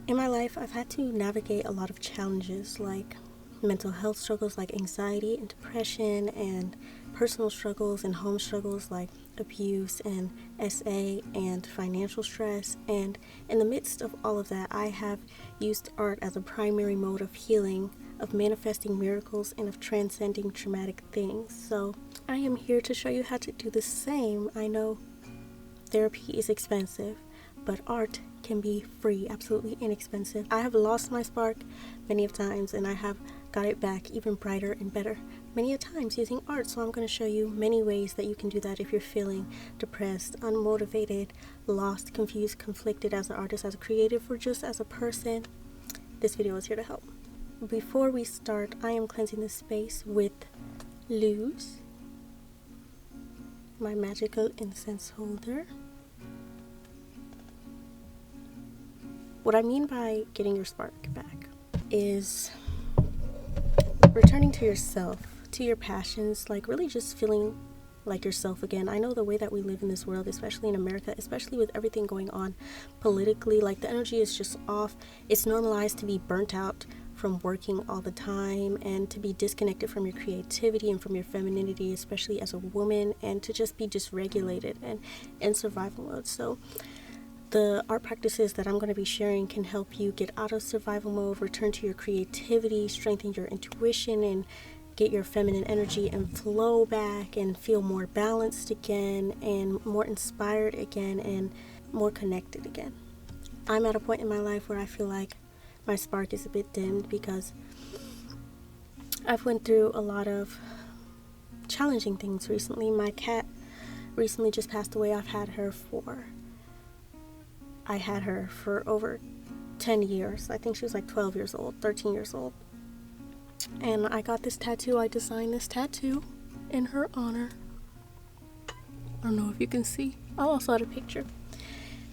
In my life, I've had to navigate a lot of challenges like mental health struggles like anxiety and depression, and personal struggles and home struggles like abuse and SA and financial stress. And in the midst of all of that, I have used art as a primary mode of healing, of manifesting miracles, and of transcending traumatic things. So I am here to show you how to do the same. I know therapy is expensive, but art can be free, absolutely inexpensive. I have lost my spark many of times, and I have got it back even brighter and better many a times using art. So I'm going to show you many ways that you can do that if you're feeling depressed, unmotivated, lost, confused, conflicted as an artist, as a creative, or just as a person. This video is here to help. Before we start, I am cleansing this space with Luz, my magical incense holder. What I mean by getting your spark back is returning to yourself, to your passions, like really just feeling like yourself again. I know the way that we live in this world, especially in America, especially with everything going on politically, like the energy is just off. It's normalized to be burnt out from working all the time and to be disconnected from your creativity and from your femininity, especially as a woman, and to just be dysregulated and in survival mode. So the art practices that I'm going to be sharing can help you get out of survival mode, return to your creativity, strengthen your intuition, and get your feminine energy and flow back and feel more balanced again and more inspired again and more connected again. I'm at a point in my life where I feel like my spark is a bit dimmed because I've went through a lot of challenging things recently. My cat recently just passed away. I had her for over 10 years. I think she was like 12 years old, 13 years old. And I got this tattoo. I designed this tattoo in her honor. I don't know if you can see. I'll also add a picture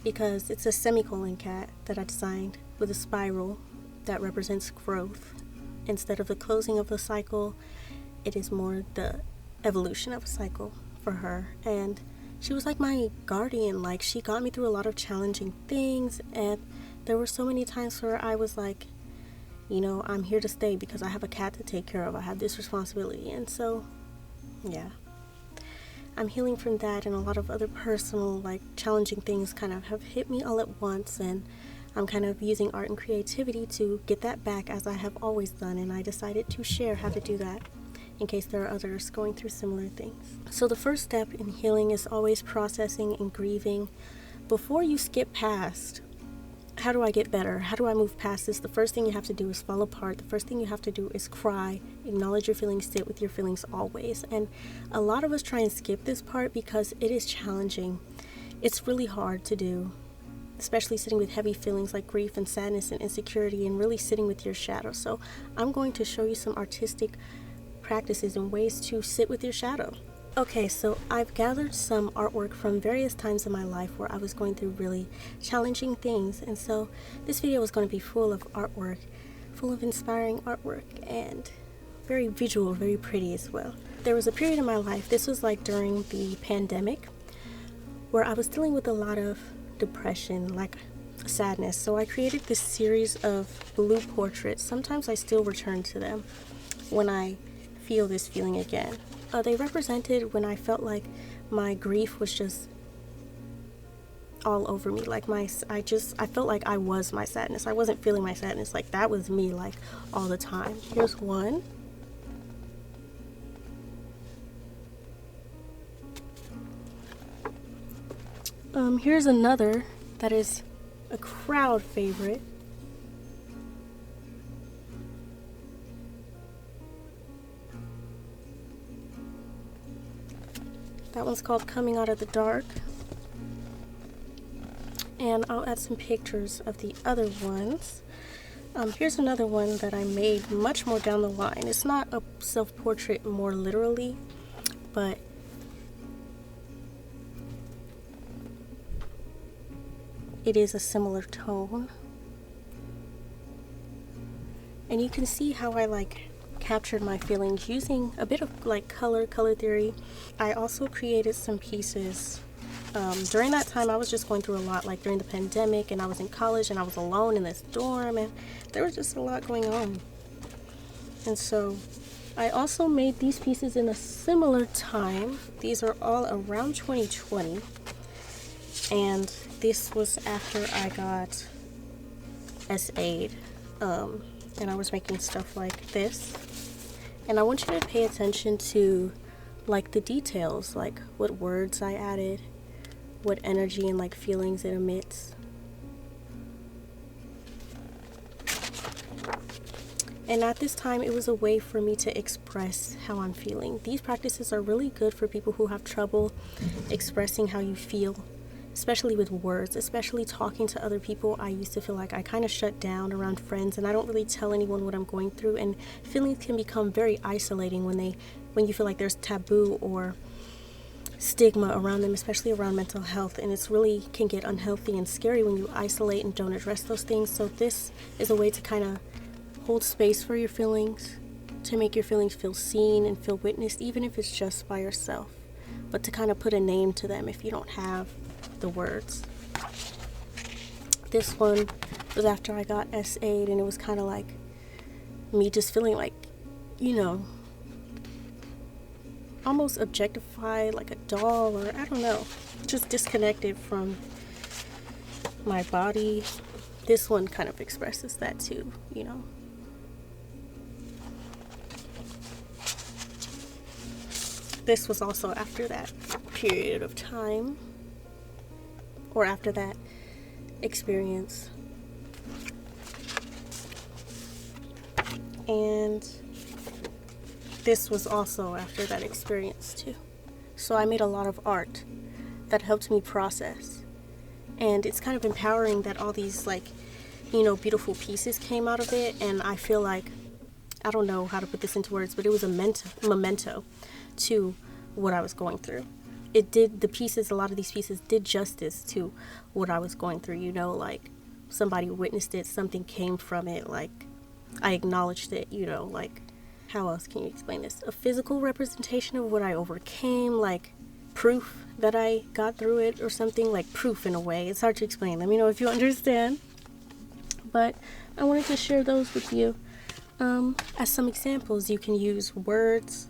because it's a semicolon cat that I designed with a spiral that represents growth. Instead of the closing of the cycle, it is more the evolution of a cycle for her. And she was like my guardian. Like, she got me through a lot of challenging things, and there were so many times where I was like, you know, I'm here to stay because I have a cat to take care of. I have this responsibility. And so, yeah, I'm healing from that, and a lot of other personal, like, challenging things kind of have hit me all at once, and I'm kind of using art and creativity to get that back, as I have always done, and I decided to share how to do that in case there are others going through similar things. So the first step in healing is always processing and grieving. Before you skip past, how do I get better? How do I move past this? The first thing you have to do is fall apart. The first thing you have to do is cry, acknowledge your feelings, sit with your feelings always. And a lot of us try and skip this part because it is challenging. It's really hard to do, especially sitting with heavy feelings like grief and sadness and insecurity, and really sitting with your shadow. So I'm going to show you some artistic practices and ways to sit with your shadow. Okay, so I've gathered some artwork from various times in my life where I was going through really challenging things, and so this video is going to be full of artwork, full of inspiring artwork, and very visual, very pretty as well. There was a period in my life, this was like during the pandemic, where I was dealing with a lot of depression, like sadness. So I created this series of blue portraits. Sometimes I still return to them when I feel this feeling again. They represented when I felt like my grief was just all over me. Like I felt like I was my sadness. I wasn't feeling my sadness. Like that was me, like all the time. Here's one. Here's another that is a crowd favorite. That one's called Coming Out of the Dark. And I'll add some pictures of the other ones. Here's another one that I made much more down the line. It's not a self-portrait more literally, but it is a similar tone. And you can see how I captured my feelings using a bit of color theory. I also created some pieces During that time, I was just going through a lot, like during the pandemic, and I was in college and I was alone in this dorm, and there was just a lot going on. And so I also made these pieces in a similar time. These are all around 2020, and this was after I got SA'd, and I was making stuff like this. And I want you to pay attention to like the details, like what words I added, what energy and like feelings it emits. And at this time, it was a way for me to express how I'm feeling. These practices are really good for people who have trouble expressing how you feel, especially with words, especially talking to other people. I used to feel like I kind of shut down around friends, and I don't really tell anyone what I'm going through, and feelings can become very isolating when you feel like there's taboo or stigma around them, especially around mental health, and it's really can get unhealthy and scary when you isolate and don't address those things. So this is a way to kind of hold space for your feelings, to make your feelings feel seen and feel witnessed, even if it's just by yourself, but to kind of put a name to them if you don't have the words. This one was after I got SA'd, and it was kind of like me just feeling like, you know, almost objectified, like a doll, or I don't know, just disconnected from my body. This one kind of expresses that too, you know. This was also after that period of time, or after that experience. And this was also after that experience too. So I made a lot of art that helped me process. And it's kind of empowering that all these, like, you know, beautiful pieces came out of it. And I feel like, I don't know how to put this into words, but it was a memento to what I was going through. It did, a lot of these pieces did justice to what I was going through, you know, like somebody witnessed it, something came from it, like I acknowledged it, you know, like how else can you explain this? A physical representation of what I overcame, like proof that I got through it or something, like proof in a way. It's hard to explain. Let me know if you understand. But I wanted to share those with you. As some examples, you can use words,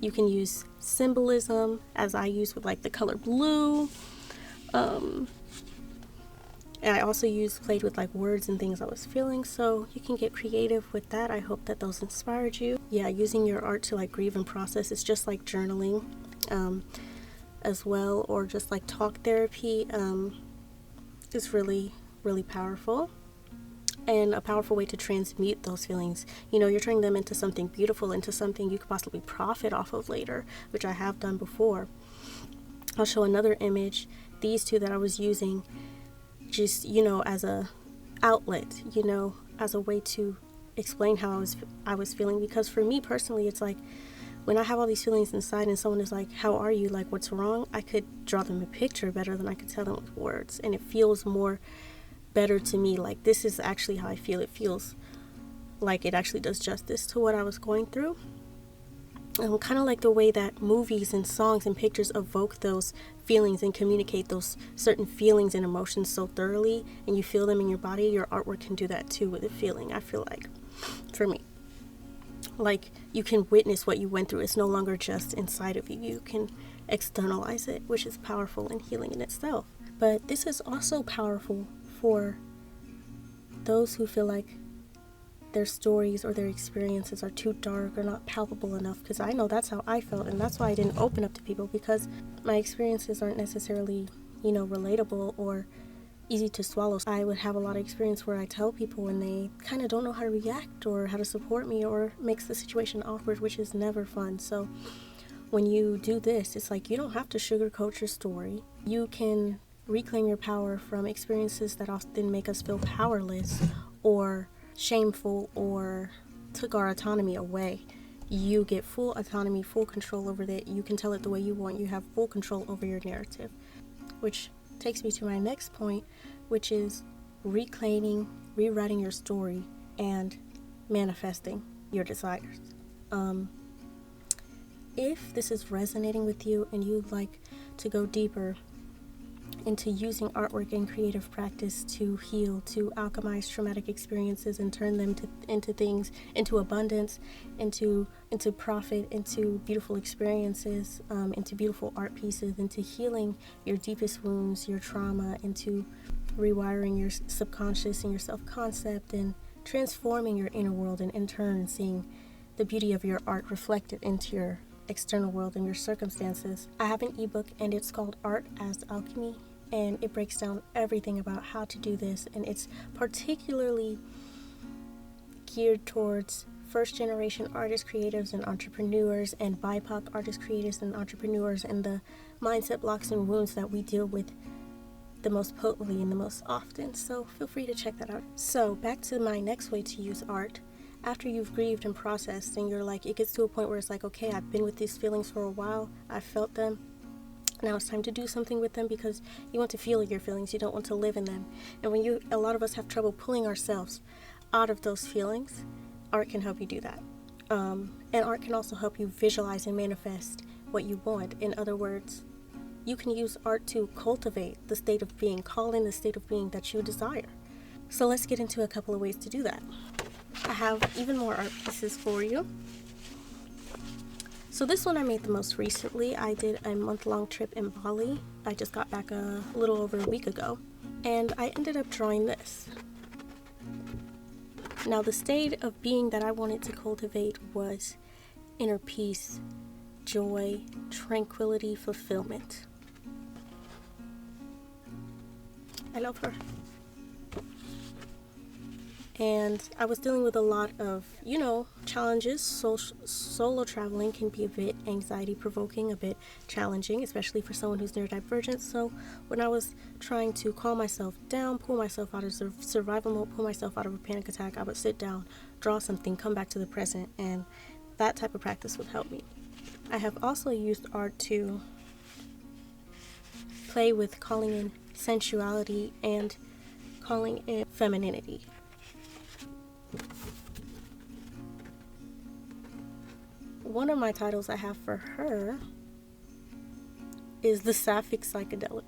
you can use symbolism, as I use with like the color blue. And I also played with like words and things I was feeling, so you can get creative with that. I hope that those inspired you. Yeah, using your art to like grieve and process. It's just like journaling as well, or just like talk therapy. It's really, really powerful. And a powerful way to transmute those feelings. You know, you're turning them into something beautiful, into something you could possibly profit off of later, which I have done before. I'll show another image. These two that I was using just, you know, as a outlet, you know, as a way to explain how I was feeling. Because for me personally, it's like when I have all these feelings inside and someone is like, how are you? Like, what's wrong? I could draw them a picture better than I could tell them with words. And it feels more better to me, like this is actually how I feel. It feels like it actually does justice to what I was going through. And kind of like the way that movies and songs and pictures evoke those feelings and communicate those certain feelings and emotions so thoroughly, and you feel them in your body. Your artwork can do that too with a feeling, I feel like, for me. Like you can witness what you went through. It's no longer just inside of you. You can externalize it, which is powerful and healing in itself. But this is also powerful for those who feel like their stories or their experiences are too dark or not palpable enough, because I know that's how I felt, and that's why I didn't open up to people, because my experiences aren't necessarily, you know, relatable or easy to swallow. I would have a lot of experience where I tell people and they kind of don't know how to react or how to support me, or makes the situation awkward, which is never fun. So when you do this, it's like you don't have to sugarcoat your story. You can reclaim your power from experiences that often make us feel powerless or shameful or took our autonomy away. You get full autonomy, full control over that. You can tell it the way you want. You have full control over your narrative, which takes me to my next point, which is reclaiming, rewriting your story, and manifesting your desires. If this is resonating with you and you like to go deeper into using artwork and creative practice to heal, to alchemize traumatic experiences and turn them into things, into abundance, into profit, into beautiful experiences, into beautiful art pieces, into healing your deepest wounds, your trauma, into rewiring your subconscious and your self-concept, and transforming your inner world, and in turn seeing the beauty of your art reflected into your external world and your circumstances. I have an ebook, and it's called Art as Alchemy, and it breaks down everything about how to do this, and it's particularly geared towards first generation artists, creatives, and entrepreneurs, and BIPOC artists, creatives, and entrepreneurs, and the mindset blocks and wounds that we deal with the most potently and the most often. So feel free to check that out. So back to my next way to use art. After you've grieved and processed, and you're like, it gets to a point where it's like, okay, I've been with these feelings for a while, I've felt them, now it's time to do something with them, because you want to feel your feelings, you don't want to live in them. And when a lot of us have trouble pulling ourselves out of those feelings, art can help you do that. And art can also help you visualize and manifest what you want. In other words, you can use art to cultivate the state of being, call in the state of being that you desire. So let's get into a couple of ways to do that. I have even more art pieces for you. So this one I made the most recently. I did a month-long trip in Bali. I just got back a little over a week ago, and I ended up drawing this. Now the state of being that I wanted to cultivate was inner peace, joy, tranquility, fulfillment. I love her. And I was dealing with a lot of, challenges. Solo traveling can be a bit anxiety provoking, a bit challenging, especially for someone who's neurodivergent. So when I was trying to calm myself down, pull myself out of survival mode, pull myself out of a panic attack, I would sit down, draw something, come back to the present, and that type of practice would help me. I have also used art to play with calling in sensuality and calling in femininity. One of my titles I have for her is the Sapphic Psychedelic.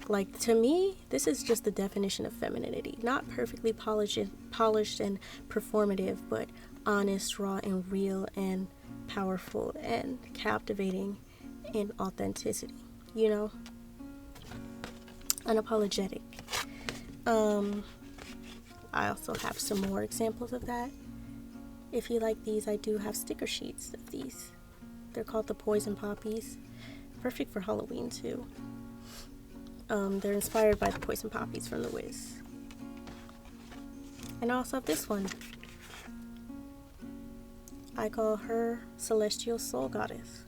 Like, to me, this is just the definition of femininity. Not perfectly polished and performative, but honest, raw, and real, and powerful, and captivating in authenticity, unapologetic. I also have some more examples of that. If you like these, I do have sticker sheets of these. They're called the Poison Poppies. Perfect for Halloween too. They're inspired by the Poison Poppies from The Wiz. And I also have this one. I call her Celestial Soul Goddess.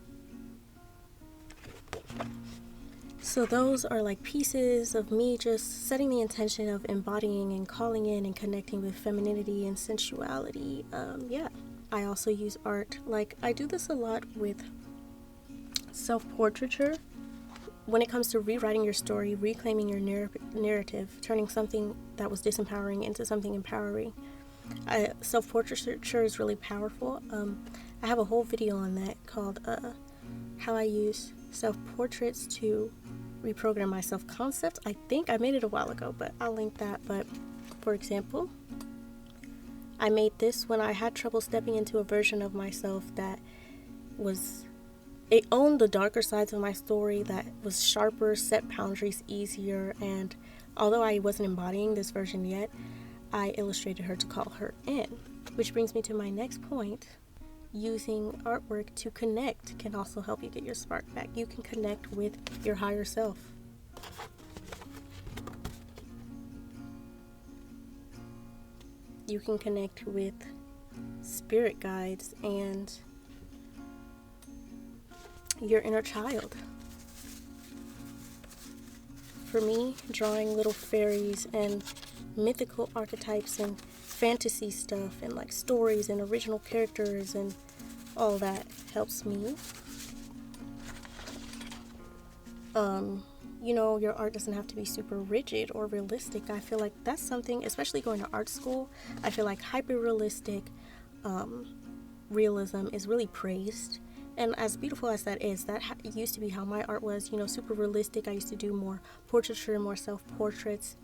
So those are like pieces of me just setting the intention of embodying and calling in and connecting with femininity and sensuality. I also use art. Like, I do this a lot with self-portraiture. When it comes to rewriting your story, reclaiming your narrative, turning something that was disempowering into something empowering. Self-portraiture is really powerful. I have a whole video on that called how I use self-portraits to reprogram my self-concept. I think I made it a while ago, but I'll link that. But for example, I made this when I had trouble stepping into a version of myself that it owned the darker sides of my story, that was sharper, set boundaries easier, and although I wasn't embodying this version yet, I illustrated her to call her in. Which brings me to my next point. Using artwork to connect can also help you get your spark back. You can connect with your higher self. You can connect with spirit guides and your inner child. For me, drawing little fairies and mythical archetypes and fantasy stuff and like stories and original characters and all that helps me. Your art doesn't have to be super rigid or realistic. I feel like that's something, especially going to art school, I feel like hyper realistic, realism is really praised. And as beautiful as that is, that used to be how my art was, super realistic. I used to do more portraiture, more self-portraits.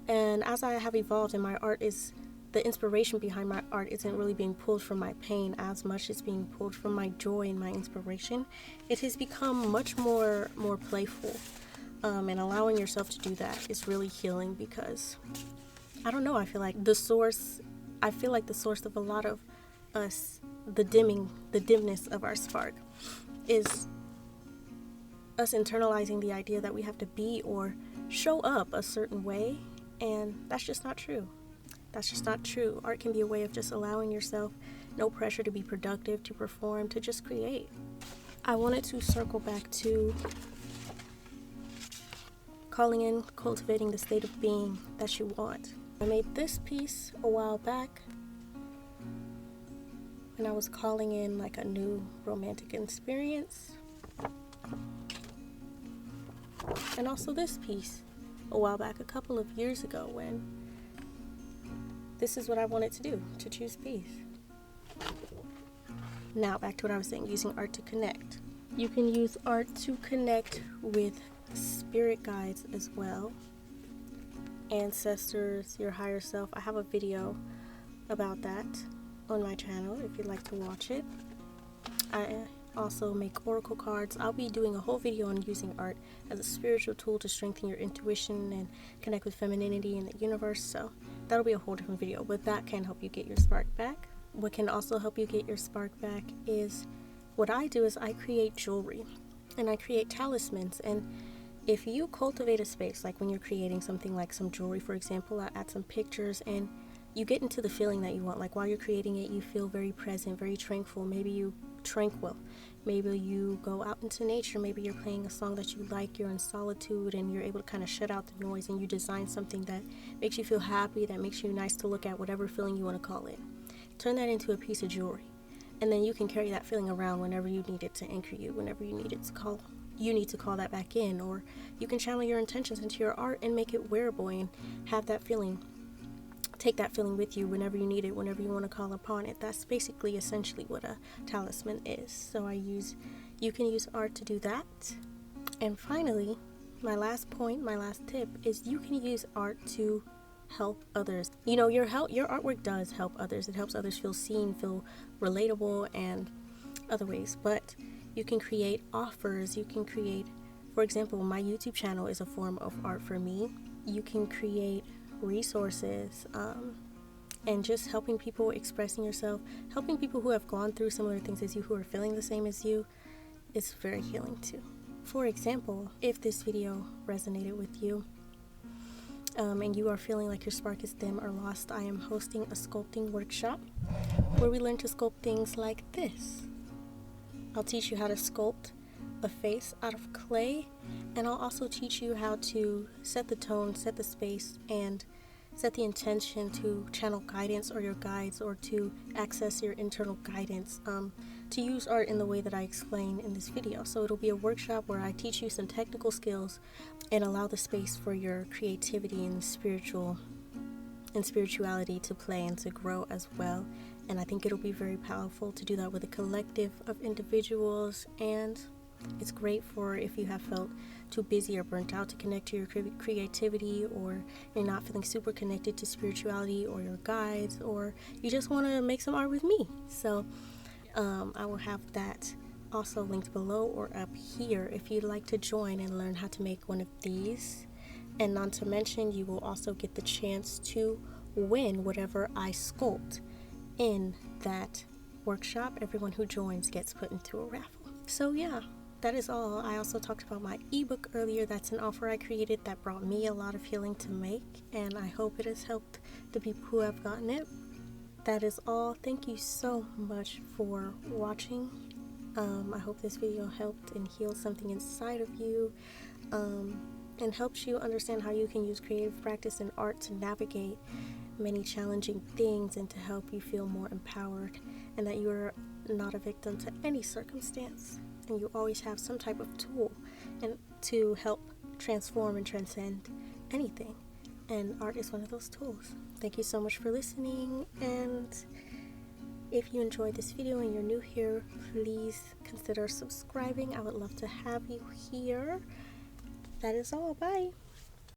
And as I have evolved and my art is, the inspiration behind my art isn't really being pulled from my pain as much as being pulled from my joy and my inspiration. It has become much more playful. And allowing yourself to do that is really healing, because I don't know, I feel like the source of a lot of us, the dimness of our spark, is us internalizing the idea that we have to be or show up a certain way, and that's just not true. That's just not true. Art can be a way of just allowing yourself no pressure to be productive, to perform, to just create. I wanted to circle back to calling in, cultivating the state of being that you want. I made this piece a while back, and I was calling in like a new romantic experience. And also this piece a while back, a couple of years ago, when this is what I wanted to do, to choose peace. Now back to what I was saying, using art to connect. You can use art to connect with spirit guides as well, ancestors, your higher self. I have a video about that on my channel if you'd like to watch it. I also make oracle cards. I'll be doing a whole video on using art as a spiritual tool to strengthen your intuition and connect with femininity in the universe, so that'll be a whole different video, but that can help you get your spark back. What can also help you get your spark back is, what I do is I create jewelry and I create talismans. And if you cultivate a space, like when you're creating something like some jewelry, for example, I add some pictures and you get into the feeling that you want. Like while you're creating it, you feel very present, very tranquil. Maybe you go out into nature. Maybe you're playing a song that you like, you're in solitude, and you're able to kind of shut out the noise, and you design something that makes you feel happy, that makes you nice to look at, whatever feeling you want to call it. Turn that into a piece of jewelry, and then you can carry that feeling around whenever you need it to anchor you, whenever you need it to call. You need to call that back in, or you can channel your intentions into your art and make it wearable and have that feeling. Take that feeling with you whenever you need it, whenever you want to call upon it. That's basically essentially what a talisman is. So you can use art to do that. And finally, my last point, my last tip is you can use art to help others. Your artwork does help others. It helps others feel seen, feel relatable, and other ways. But you can create offers. You can create, for example, my YouTube channel is a form of art for me. You can create resources, and just helping people, expressing yourself, helping people who have gone through similar things as you, who are feeling the same as you, is very healing too. For example, if this video resonated with you, and you are feeling like your spark is dim or lost, I am hosting a sculpting workshop where we learn to sculpt things like this. I'll teach you how to sculpt a face out of clay, and I'll also teach you how to set the tone, set the space, and set the intention to channel guidance or your guides, or to access your internal guidance, to use art in the way that I explain in this video. So it'll be a workshop where I teach you some technical skills and allow the space for your creativity and spirituality to play and to grow as well. And I think it'll be very powerful to do that with a collective of individuals, and it's great for if you have felt too busy or burnt out to connect to your creativity, or you're not feeling super connected to spirituality or your guides, or you just want to make some art with me. So I will have that also linked below or up here if you'd like to join and learn how to make one of these. And not to mention, you will also get the chance to win whatever I sculpt in that workshop. Everyone who joins gets put into a raffle. So yeah, that is all. I also talked about my ebook earlier. That's an offer I created that brought me a lot of healing to make, and I hope it has helped the people who have gotten it. That is all. Thank you so much for watching. I hope this video helped and healed something inside of you, and helps you understand how you can use creative practice and art to navigate many challenging things, and to help you feel more empowered, and that you are not a victim to any circumstance, and you always have some type of tool and to help transform and transcend anything, and art is one of those tools. Thank you so much for listening, and If you enjoyed this video and you're new here, please consider subscribing. I would love to have you here. That is all. Bye.